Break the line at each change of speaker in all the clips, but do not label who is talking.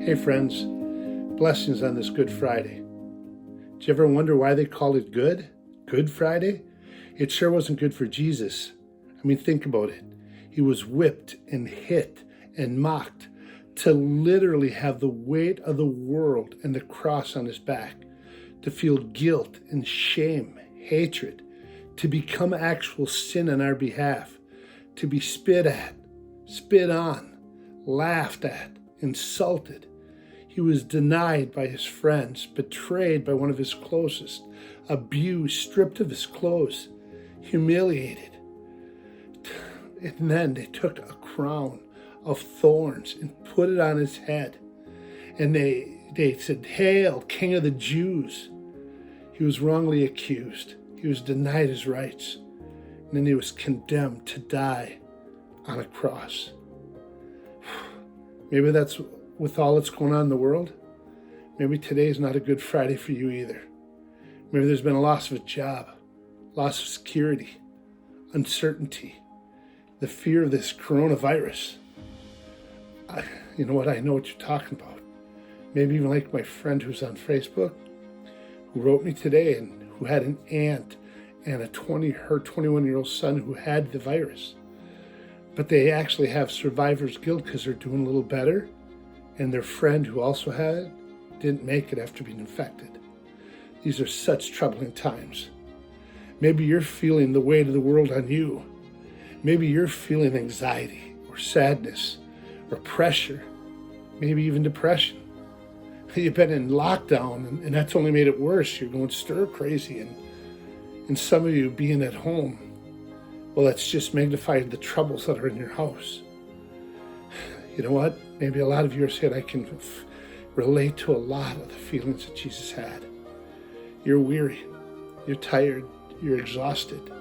Hey friends, blessings on this Good Friday. Do you ever wonder why they call it good? Good Friday? It sure wasn't good for Jesus. I mean, think about it. He was whipped and hit and mocked to literally have the weight of the world and the cross on his back, to feel guilt and shame, hatred, to become actual sin on our behalf, to be spit at, spit on, laughed at, insulted. He was denied by his friends, betrayed by one of his closest, abused, stripped of his clothes, humiliated. And then they took a crown of thorns and put it on his head. And they said, "Hail, King of the Jews." He was wrongly accused. He was denied his rights. And then he was condemned to die on a cross. Maybe that's with all that's going on in the world. Maybe today is not a good Friday for you either. Maybe there's been a loss of a job, loss of security, uncertainty, the fear of this coronavirus. You know what? I know what you're talking about. Maybe even like my friend who's on Facebook, who wrote me today and who had an aunt and her 21-year-old son who had the virus. But they actually have survivor's guilt because they're doing a little better, and their friend who also had it didn't make it after being infected. These are such troubling times. Maybe you're feeling the weight of the world on you. Maybe you're feeling anxiety or sadness or pressure, maybe even depression. You've been in lockdown, and that's only made it worse. You're going stir crazy, and some of you being at home, well, that's just magnified the troubles that are in your house. You know what? Maybe a lot of you are saying, I can relate to a lot of the feelings that Jesus had. You're weary, you're tired, you're exhausted,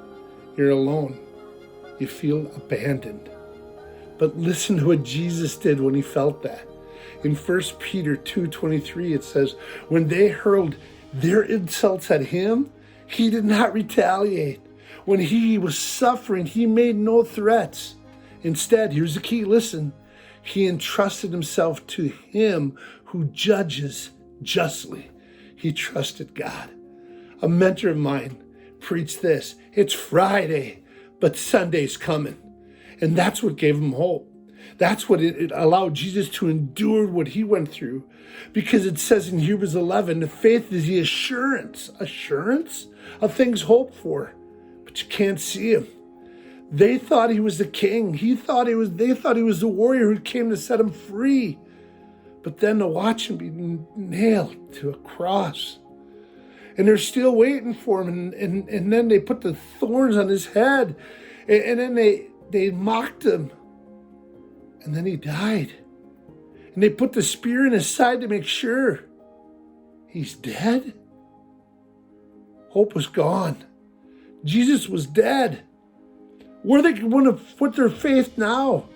you're alone, you feel abandoned. But listen to what Jesus did when he felt that. In 1 Peter 2:23, it says, when they hurled their insults at him, he did not retaliate. When he was suffering, he made no threats. Instead, here's the key, listen, he entrusted himself to him who judges justly. He trusted God. A mentor of mine preached this: it's Friday, but Sunday's coming. And that's what gave him hope. That's what it allowed Jesus to endure what he went through. Because it says in Hebrews 11, the faith is the assurance of things hoped for, but you can't see him. They thought he was the king. They thought he was the warrior who came to set him free. But then to watch him be nailed to a cross. And they're still waiting for him. And then they put the thorns on his head. And then they mocked him. And then he died. And they put the spear in his side to make sure he's dead. Hope was gone. Jesus was dead. Where are they going to put their faith now?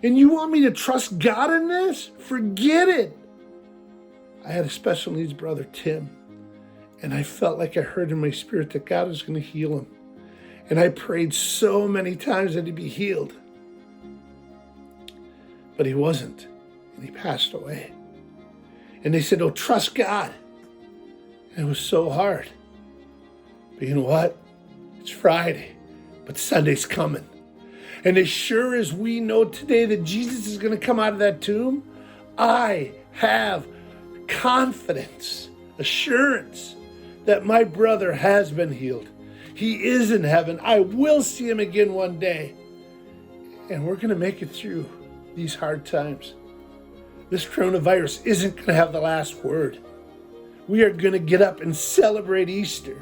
And you want me to trust God in this? Forget it. I had a special needs brother, Tim, and I felt like I heard in my spirit that God was going to heal him. And I prayed so many times that he'd be healed. But he wasn't, and he passed away. And they said, oh, trust God. And it was so hard. But you know what? It's Friday, but Sunday's coming. And as sure as we know today that Jesus is going to come out of that tomb, I have confidence, assurance that my brother has been healed. He is in heaven. I will see him again one day. And we're going to make it through these hard times. This coronavirus isn't going to have the last word. We are going to get up and celebrate Easter.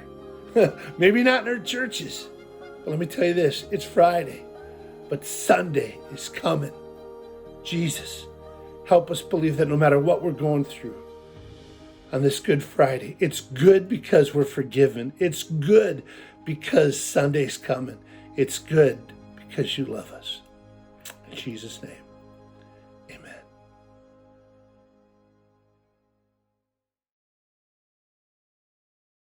Maybe not in our churches. But let me tell you this, it's Friday, but Sunday is coming. Jesus, help us believe that no matter what we're going through on this Good Friday, it's good because we're forgiven. It's good because Sunday's coming. It's good because you love us. In Jesus' name.